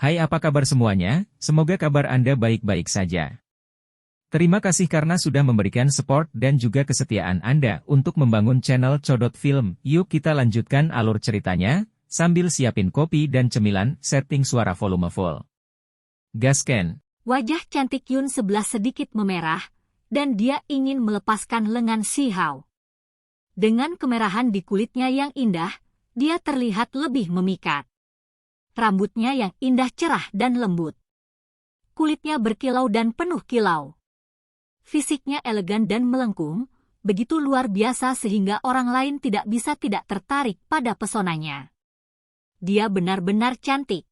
Hai, apa kabar semuanya? Semoga kabar Anda baik-baik saja. Terima kasih karena sudah memberikan support dan juga kesetiaan Anda untuk membangun channel Codot Film. Yuk kita lanjutkan alur ceritanya, sambil siapin kopi dan cemilan, setting suara volume full. Gasken. Wajah cantik Yun sebelah sedikit memerah, dan dia ingin melepaskan lengan Si Hao. Dengan kemerahan di kulitnya yang indah, dia terlihat lebih memikat. Rambutnya yang indah cerah dan lembut. Kulitnya berkilau dan penuh kilau. Fisiknya elegan dan melengkung, begitu luar biasa sehingga orang lain tidak bisa tidak tertarik pada pesonanya. Dia benar-benar cantik.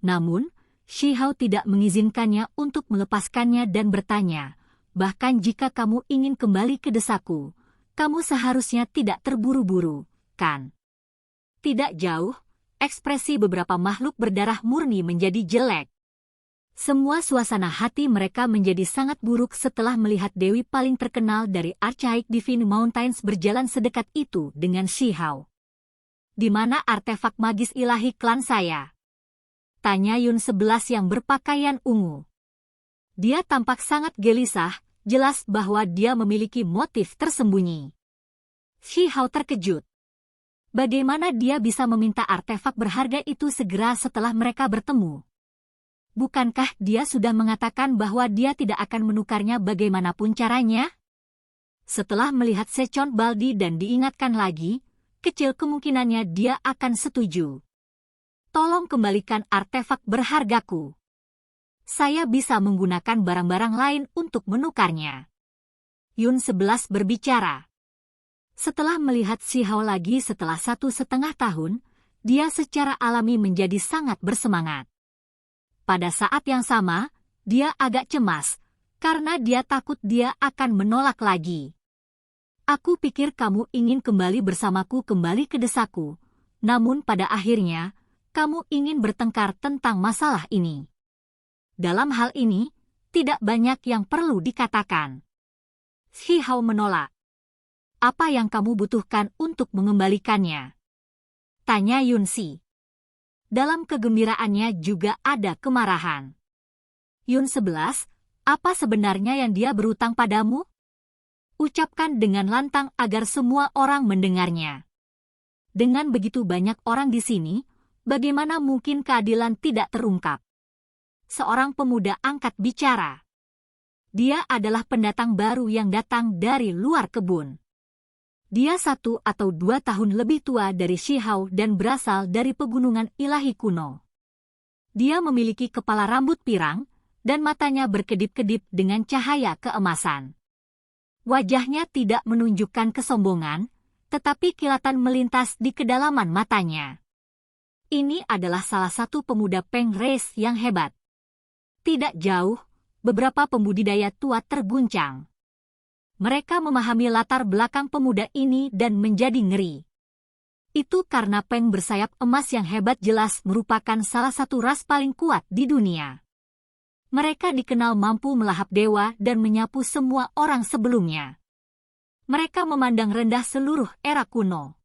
Namun, Si Hao tidak mengizinkannya untuk melepaskannya dan bertanya, bahkan jika kamu ingin kembali ke desaku, kamu seharusnya tidak terburu-buru, kan? Tidak jauh, ekspresi beberapa makhluk berdarah murni menjadi jelek. Semua suasana hati mereka menjadi sangat buruk setelah melihat Dewi paling terkenal dari Archaic Divine Mountains berjalan sedekat itu dengan Si Hao. Di mana artefak magis ilahi klan saya? Tanya Yun 11 yang berpakaian ungu. Dia tampak sangat gelisah, jelas bahwa dia memiliki motif tersembunyi. Si Hao terkejut. Bagaimana dia bisa meminta artefak berharga itu segera setelah mereka bertemu? Bukankah dia sudah mengatakan bahwa dia tidak akan menukarnya bagaimanapun caranya? Setelah melihat Secon Baldi dan diingatkan lagi, kecil kemungkinannya dia akan setuju. Tolong kembalikan artefak berhargaku. Saya bisa menggunakan barang-barang lain untuk menukarnya. Yun 11 berbicara. Setelah melihat Si Hao lagi setelah 1,5 tahun, dia secara alami menjadi sangat bersemangat. Pada saat yang sama, dia agak cemas, karena dia takut dia akan menolak lagi. Aku pikir kamu ingin kembali bersamaku kembali ke desaku, namun pada akhirnya, kamu ingin bertengkar tentang masalah ini. Dalam hal ini, tidak banyak yang perlu dikatakan. Si Hao menolak. Apa yang kamu butuhkan untuk mengembalikannya? Tanya Yun Si. Dalam kegembiraannya juga ada kemarahan. Yun 11, apa sebenarnya yang dia berutang padamu? Ucapkan dengan lantang agar semua orang mendengarnya. Dengan begitu banyak orang di sini, bagaimana mungkin keadilan tidak terungkap? Seorang pemuda angkat bicara. Dia adalah pendatang baru yang datang dari luar kebun. Dia 1 atau 2 tahun lebih tua dari Si Hao dan berasal dari pegunungan ilahi kuno. Dia memiliki kepala rambut pirang, dan matanya berkedip-kedip dengan cahaya keemasan. Wajahnya tidak menunjukkan kesombongan, tetapi kilatan melintas di kedalaman matanya. Ini adalah salah satu pemuda Peng Race yang hebat. Tidak jauh, beberapa pembudidaya tua terguncang. Mereka memahami latar belakang pemuda ini dan menjadi ngeri. Itu karena Peng bersayap emas yang hebat jelas merupakan salah satu ras paling kuat di dunia. Mereka dikenal mampu melahap dewa dan menyapu semua orang sebelumnya. Mereka memandang rendah seluruh era kuno.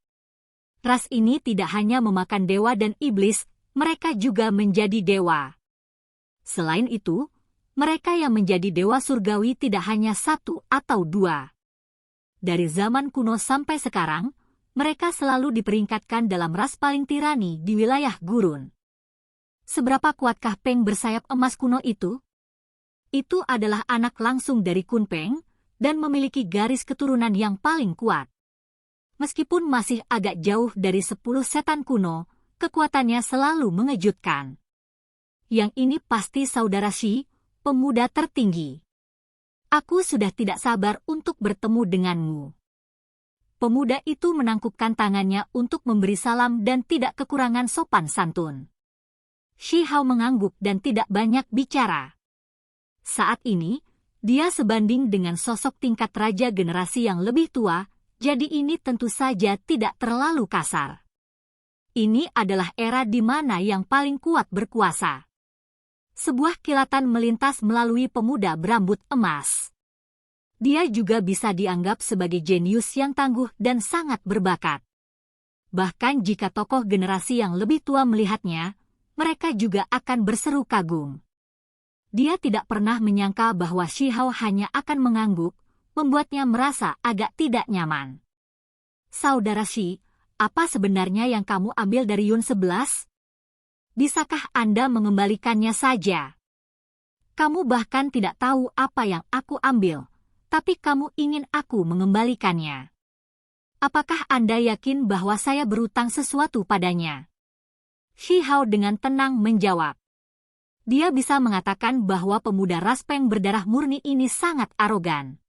Ras ini tidak hanya memakan dewa dan iblis, mereka juga menjadi dewa. Selain itu, mereka yang menjadi dewa surgawi tidak hanya 1 atau 2. Dari zaman kuno sampai sekarang, mereka selalu diperingkatkan dalam ras paling tirani di wilayah gurun. Seberapa kuatkah Peng bersayap emas kuno itu? Itu adalah anak langsung dari Kun Peng, dan memiliki garis keturunan yang paling kuat. Meskipun masih agak jauh dari 10 setan kuno, kekuatannya selalu mengejutkan. Yang ini pasti saudara Shi, pemuda tertinggi. Aku sudah tidak sabar untuk bertemu denganmu. Pemuda itu menangkupkan tangannya untuk memberi salam dan tidak kekurangan sopan santun. Si Hao mengangguk dan tidak banyak bicara. Saat ini, dia sebanding dengan sosok tingkat raja generasi yang lebih tua, jadi ini tentu saja tidak terlalu kasar. Ini adalah era di mana yang paling kuat berkuasa. Sebuah kilatan melintas melalui pemuda berambut emas. Dia juga bisa dianggap sebagai jenius yang tangguh dan sangat berbakat. Bahkan jika tokoh generasi yang lebih tua melihatnya, mereka juga akan berseru kagum. Dia tidak pernah menyangka bahwa Shihao hanya akan mengangguk, membuatnya merasa agak tidak nyaman. Saudara Shi, apa sebenarnya yang kamu ambil dari Yun 11? Bisakah Anda mengembalikannya saja? Kamu bahkan tidak tahu apa yang aku ambil, tapi kamu ingin aku mengembalikannya. Apakah Anda yakin bahwa saya berutang sesuatu padanya? Shihao dengan tenang menjawab. Dia bisa mengatakan bahwa pemuda ras Peng berdarah murni ini sangat arogan.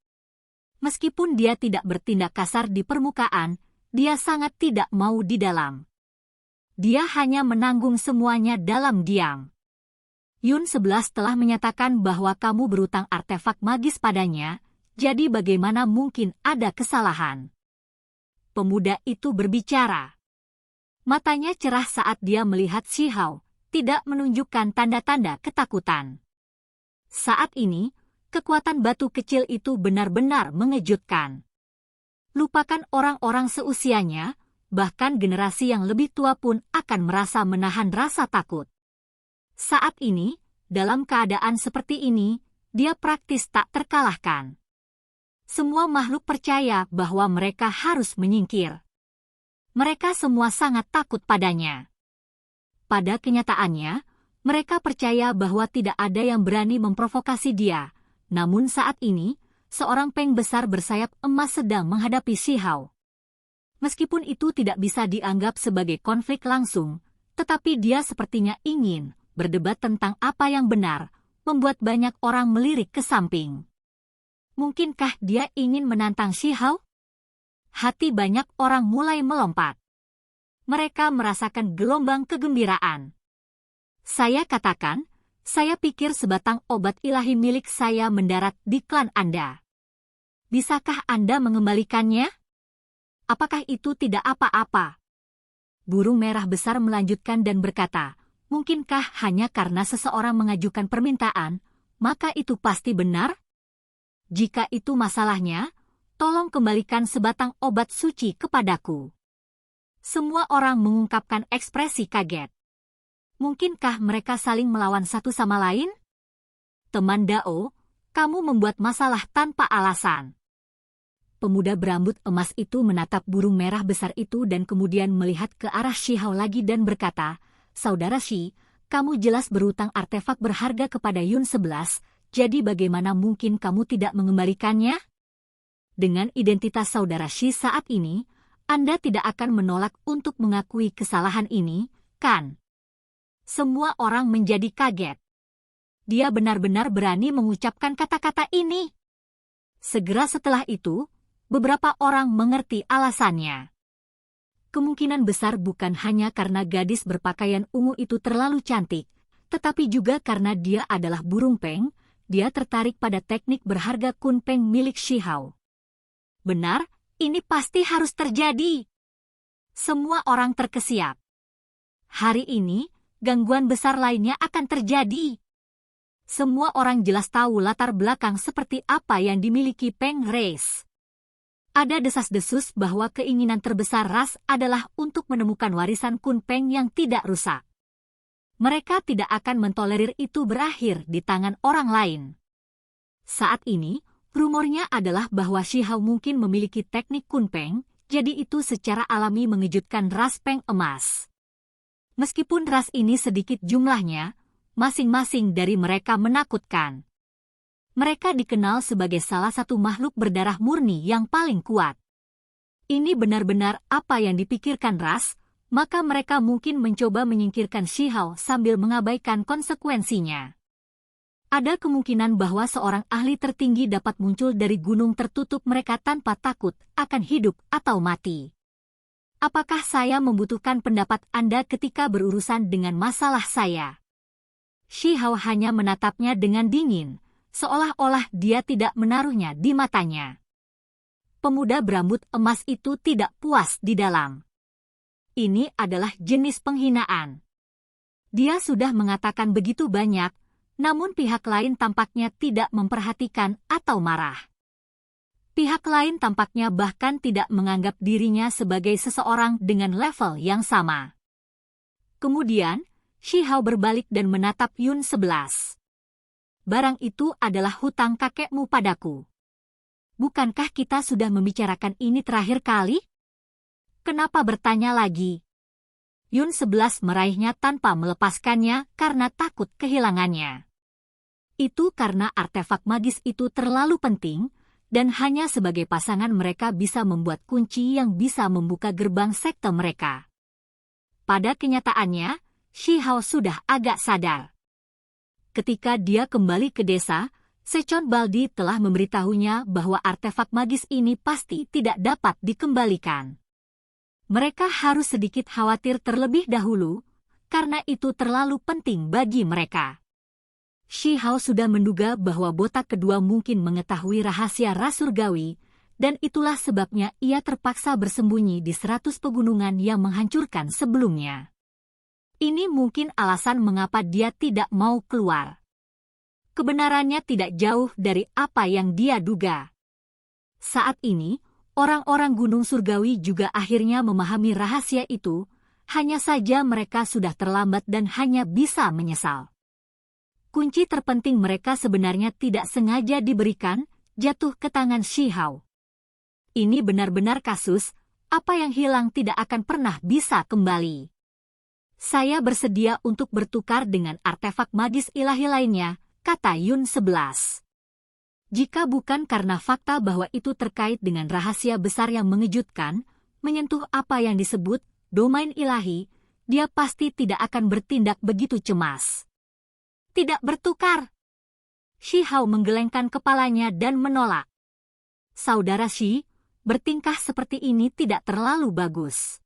Meskipun dia tidak bertindak kasar di permukaan, dia sangat tidak mau di dalam. Dia hanya menanggung semuanya dalam diam. Yun 11 telah menyatakan bahwa kamu berutang artefak magis padanya, jadi bagaimana mungkin ada kesalahan? Pemuda itu berbicara. Matanya cerah saat dia melihat Shihao, tidak menunjukkan tanda-tanda ketakutan. Saat ini, kekuatan batu kecil itu benar-benar mengejutkan. Lupakan orang-orang seusianya, bahkan generasi yang lebih tua pun akan merasa menahan rasa takut. Saat ini, dalam keadaan seperti ini, dia praktis tak terkalahkan. Semua makhluk percaya bahwa mereka harus menyingkir. Mereka semua sangat takut padanya. Pada kenyataannya, mereka percaya bahwa tidak ada yang berani memprovokasi dia. Namun saat ini, seorang Peng besar bersayap emas sedang menghadapi Shihao. Meskipun itu tidak bisa dianggap sebagai konflik langsung, tetapi dia sepertinya ingin berdebat tentang apa yang benar, membuat banyak orang melirik ke samping. Mungkinkah dia ingin menantang Shihao? Hati banyak orang mulai melompat. Mereka merasakan gelombang kegembiraan. Saya katakan, saya pikir sebatang obat ilahi milik saya mendarat di klan Anda. Bisakah Anda mengembalikannya? Apakah itu tidak apa-apa? Burung merah besar melanjutkan dan berkata, mungkinkah hanya karena seseorang mengajukan permintaan, maka itu pasti benar? Jika itu masalahnya, tolong kembalikan sebatang obat suci kepadaku. Semua orang mengungkapkan ekspresi kaget. Mungkinkah mereka saling melawan satu sama lain? Teman Dao, kamu membuat masalah tanpa alasan. Pemuda berambut emas itu menatap burung merah besar itu dan kemudian melihat ke arah Shihao lagi dan berkata, Saudara Shi, kamu jelas berutang artefak berharga kepada Yun 11, jadi bagaimana mungkin kamu tidak mengembalikannya? Dengan identitas Saudara Shi saat ini, Anda tidak akan menolak untuk mengakui kesalahan ini, kan? Semua orang menjadi kaget. Dia benar-benar berani mengucapkan kata-kata ini. Segera setelah itu, beberapa orang mengerti alasannya. Kemungkinan besar bukan hanya karena gadis berpakaian ungu itu terlalu cantik, tetapi juga karena dia adalah burung Peng, dia tertarik pada teknik berharga Kun Peng milik Shihao. Benar, ini pasti harus terjadi. Semua orang terkesiap. Hari ini, gangguan besar lainnya akan terjadi. Semua orang jelas tahu latar belakang seperti apa yang dimiliki Peng Race. Ada desas-desus bahwa keinginan terbesar ras adalah untuk menemukan warisan Kun Peng yang tidak rusak. Mereka tidak akan mentolerir itu berakhir di tangan orang lain. Saat ini, rumornya adalah bahwa Shihao mungkin memiliki teknik Kun Peng, jadi itu secara alami mengejutkan ras Peng emas. Meskipun ras ini sedikit jumlahnya, masing-masing dari mereka menakutkan. Mereka dikenal sebagai salah satu makhluk berdarah murni yang paling kuat. Ini benar-benar apa yang dipikirkan ras, maka mereka mungkin mencoba menyingkirkan Shihao sambil mengabaikan konsekuensinya. Ada kemungkinan bahwa seorang ahli tertinggi dapat muncul dari gunung tertutup mereka tanpa takut akan hidup atau mati. Apakah saya membutuhkan pendapat Anda ketika berurusan dengan masalah saya? Shihao hanya menatapnya dengan dingin, seolah-olah dia tidak menaruhnya di matanya. Pemuda berambut emas itu tidak puas di dalam. Ini adalah jenis penghinaan. Dia sudah mengatakan begitu banyak, namun pihak lain tampaknya tidak memperhatikan atau marah. Pihak lain tampaknya bahkan tidak menganggap dirinya sebagai seseorang dengan level yang sama. Kemudian, Shi Hao berbalik dan menatap Yun 11. Barang itu adalah hutang kakekmu padaku. Bukankah kita sudah membicarakan ini terakhir kali? Kenapa bertanya lagi? Yun 11 meraihnya tanpa melepaskannya karena takut kehilangannya. Itu karena artefak magis itu terlalu penting, dan hanya sebagai pasangan mereka bisa membuat kunci yang bisa membuka gerbang sekte mereka. Pada kenyataannya, Shi Hao sudah agak sadar. Ketika dia kembali ke desa, Sechon Baldi telah memberitahunya bahwa artefak magis ini pasti tidak dapat dikembalikan. Mereka harus sedikit khawatir terlebih dahulu, karena itu terlalu penting bagi mereka. Shi Hao sudah menduga bahwa botak kedua mungkin mengetahui rahasia ras surgawi, dan itulah sebabnya ia terpaksa bersembunyi di 100 pegunungan yang menghancurkan sebelumnya. Ini mungkin alasan mengapa dia tidak mau keluar. Kebenarannya tidak jauh dari apa yang dia duga. Saat ini, orang-orang Gunung Surgawi juga akhirnya memahami rahasia itu, hanya saja mereka sudah terlambat dan hanya bisa menyesal. Kunci terpenting mereka sebenarnya tidak sengaja diberikan, jatuh ke tangan Shi Hao. Ini benar-benar kasus, apa yang hilang tidak akan pernah bisa kembali. Saya bersedia untuk bertukar dengan artefak magis ilahi lainnya, kata Yun 11. Jika bukan karena fakta bahwa itu terkait dengan rahasia besar yang mengejutkan, menyentuh apa yang disebut domain ilahi, dia pasti tidak akan bertindak begitu cemas. Tidak bertukar. Shi Hao menggelengkan kepalanya dan menolak. Saudara Shi, bertingkah seperti ini tidak terlalu bagus.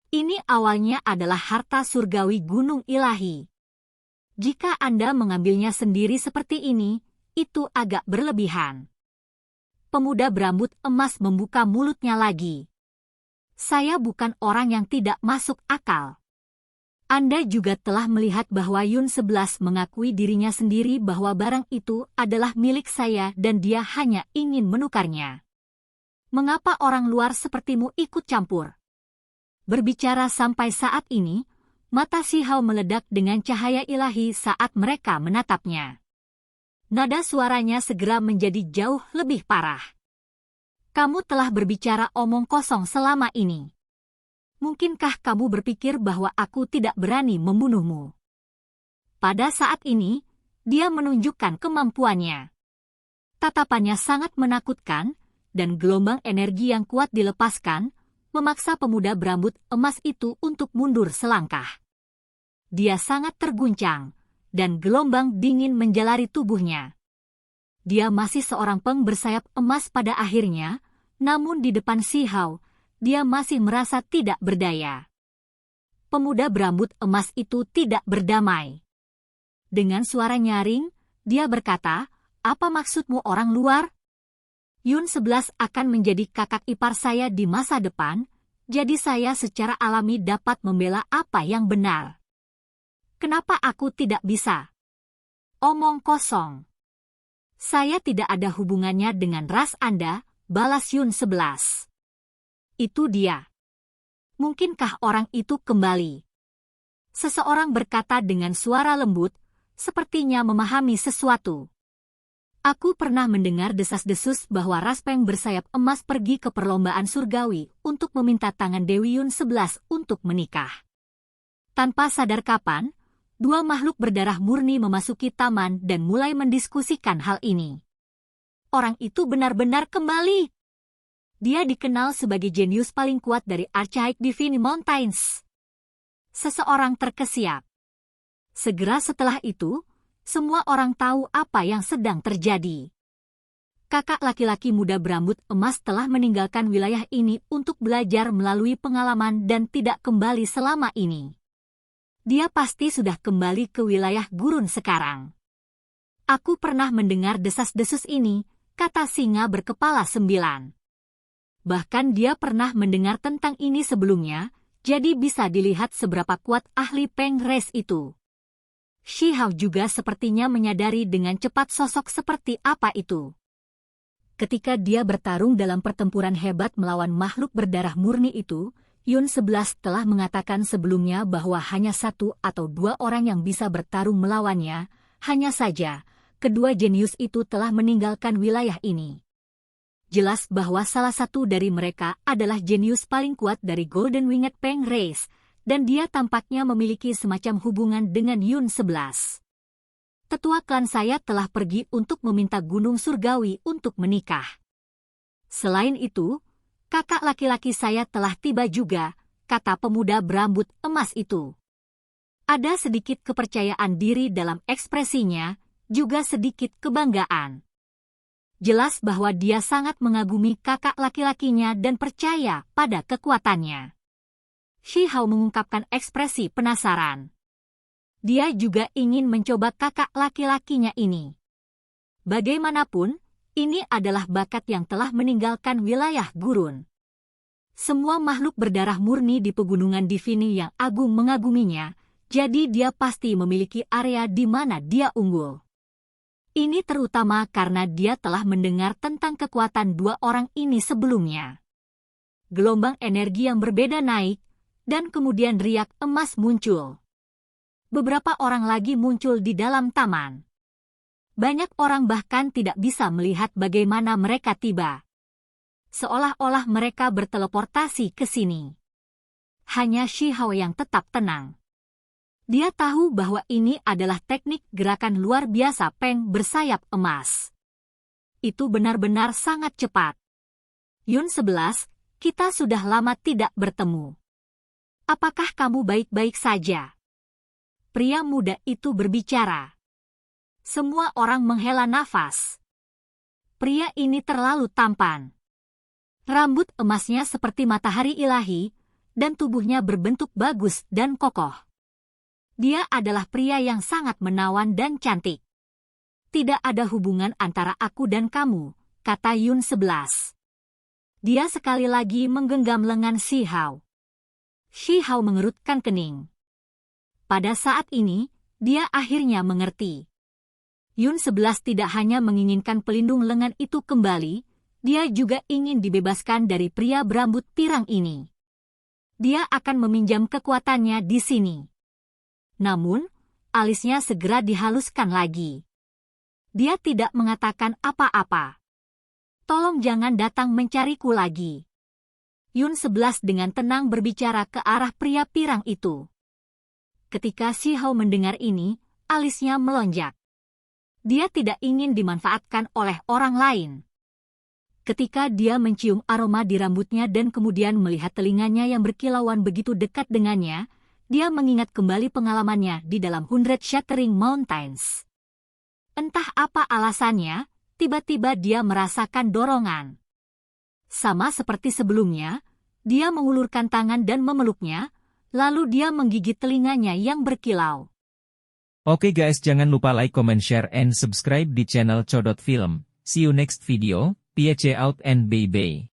Ini awalnya adalah harta surgawi Gunung Ilahi. Jika Anda mengambilnya sendiri seperti ini, itu agak berlebihan. Pemuda berambut emas membuka mulutnya lagi. Saya bukan orang yang tidak masuk akal. Anda juga telah melihat bahwa Yun 11 mengakui dirinya sendiri bahwa barang itu adalah milik saya dan dia hanya ingin menukarnya. Mengapa orang luar sepertimu ikut campur? Berbicara sampai saat ini, mata Shi Hao meledak dengan cahaya ilahi saat mereka menatapnya. Nada suaranya segera menjadi jauh lebih parah. Kamu telah berbicara omong kosong selama ini. Mungkinkah kamu berpikir bahwa aku tidak berani membunuhmu? Pada saat ini, dia menunjukkan kemampuannya. Tatapannya sangat menakutkan, dan gelombang energi yang kuat dilepaskan, memaksa pemuda berambut emas itu untuk mundur selangkah. Dia sangat terguncang, dan gelombang dingin menjalari tubuhnya. Dia masih seorang peng bersayap emas pada akhirnya, namun di depan Shi Hao, dia masih merasa tidak berdaya. Pemuda berambut emas itu tidak berdamai. Dengan suara nyaring, dia berkata, "Apa maksudmu orang luar? Yun 11 akan menjadi kakak ipar saya di masa depan, jadi saya secara alami dapat membela apa yang benar. Kenapa aku tidak bisa?" Omong kosong. Saya tidak ada hubungannya dengan ras Anda, balas Yun 11. Itu dia. Mungkinkah orang itu kembali? Seseorang berkata dengan suara lembut, sepertinya memahami sesuatu. Aku pernah mendengar desas-desus bahwa ras peng bersayap emas pergi ke perlombaan surgawi untuk meminta tangan Dewi Yun 11 untuk menikah. Tanpa sadar kapan, dua makhluk berdarah murni memasuki taman dan mulai mendiskusikan hal ini. Orang itu benar-benar kembali. Dia dikenal sebagai jenius paling kuat dari Archaic Divine Mountains. Seseorang terkesiap. Segera setelah itu, semua orang tahu apa yang sedang terjadi. Kakak laki-laki muda berambut emas telah meninggalkan wilayah ini untuk belajar melalui pengalaman dan tidak kembali selama ini. Dia pasti sudah kembali ke wilayah gurun sekarang. Aku pernah mendengar desas-desus ini, kata singa berkepala 9. Bahkan dia pernah mendengar tentang ini sebelumnya, jadi bisa dilihat seberapa kuat ahli Peng Race itu. Shi Hao juga sepertinya menyadari dengan cepat sosok seperti apa itu. Ketika dia bertarung dalam pertempuran hebat melawan makhluk berdarah murni itu, Yun 11 telah mengatakan sebelumnya bahwa hanya 1 atau 2 orang yang bisa bertarung melawannya, hanya saja, kedua jenius itu telah meninggalkan wilayah ini. Jelas bahwa salah satu dari mereka adalah jenius paling kuat dari Golden Winged Peng Race, dan dia tampaknya memiliki semacam hubungan dengan Yun 11. Tetua klan saya telah pergi untuk meminta Gunung Surgawi untuk menikah. Selain itu, kakak laki-laki saya telah tiba juga, kata pemuda berambut emas itu. Ada sedikit kepercayaan diri dalam ekspresinya, juga sedikit kebanggaan. Jelas bahwa dia sangat mengagumi kakak laki-lakinya dan percaya pada kekuatannya. Shi Hao mengungkapkan ekspresi penasaran. Dia juga ingin mencoba kakak laki-lakinya ini. Bagaimanapun, ini adalah bakat yang telah meninggalkan wilayah gurun. Semua makhluk berdarah murni di pegunungan Divini yang agung mengaguminya, jadi dia pasti memiliki area di mana dia unggul. Ini terutama karena dia telah mendengar tentang kekuatan 2 orang ini sebelumnya. Gelombang energi yang berbeda naik, dan kemudian riak emas muncul. Beberapa orang lagi muncul di dalam taman. Banyak orang bahkan tidak bisa melihat bagaimana mereka tiba. Seolah-olah mereka berteleportasi ke sini. Hanya Shi Hao yang tetap tenang. Dia tahu bahwa ini adalah teknik gerakan luar biasa Peng bersayap emas. Itu benar-benar sangat cepat. Yun 11, kita sudah lama tidak bertemu. Apakah kamu baik-baik saja? Pria muda itu berbicara. Semua orang menghela nafas. Pria ini terlalu tampan. Rambut emasnya seperti matahari ilahi, dan tubuhnya berbentuk bagus dan kokoh. Dia adalah pria yang sangat menawan dan cantik. Tidak ada hubungan antara aku dan kamu, kata Yun 11. Dia sekali lagi menggenggam lengan Shi Hao. Shi Hao mengerutkan kening. Pada saat ini, dia akhirnya mengerti. Yun 11 tidak hanya menginginkan pelindung lengan itu kembali, dia juga ingin dibebaskan dari pria berambut pirang ini. Dia akan meminjam kekuatannya di sini. Namun, alisnya segera dihaluskan lagi. Dia tidak mengatakan apa-apa. Tolong jangan datang mencariku lagi. Yun 11 dengan tenang berbicara ke arah pria pirang itu. Ketika Shi Hao mendengar ini, alisnya melonjak. Dia tidak ingin dimanfaatkan oleh orang lain. Ketika dia mencium aroma di rambutnya dan kemudian melihat telinganya yang berkilauan begitu dekat dengannya, dia mengingat kembali pengalamannya di dalam Hundred Shattering Mountains. Entah apa alasannya, tiba-tiba dia merasakan dorongan. Sama seperti sebelumnya, dia mengulurkan tangan dan memeluknya, lalu dia menggigit telinganya yang berkilau. Oke guys, jangan lupa like, comment, share, and subscribe di channel Codot Film. See you next video, peace out and bye-bye.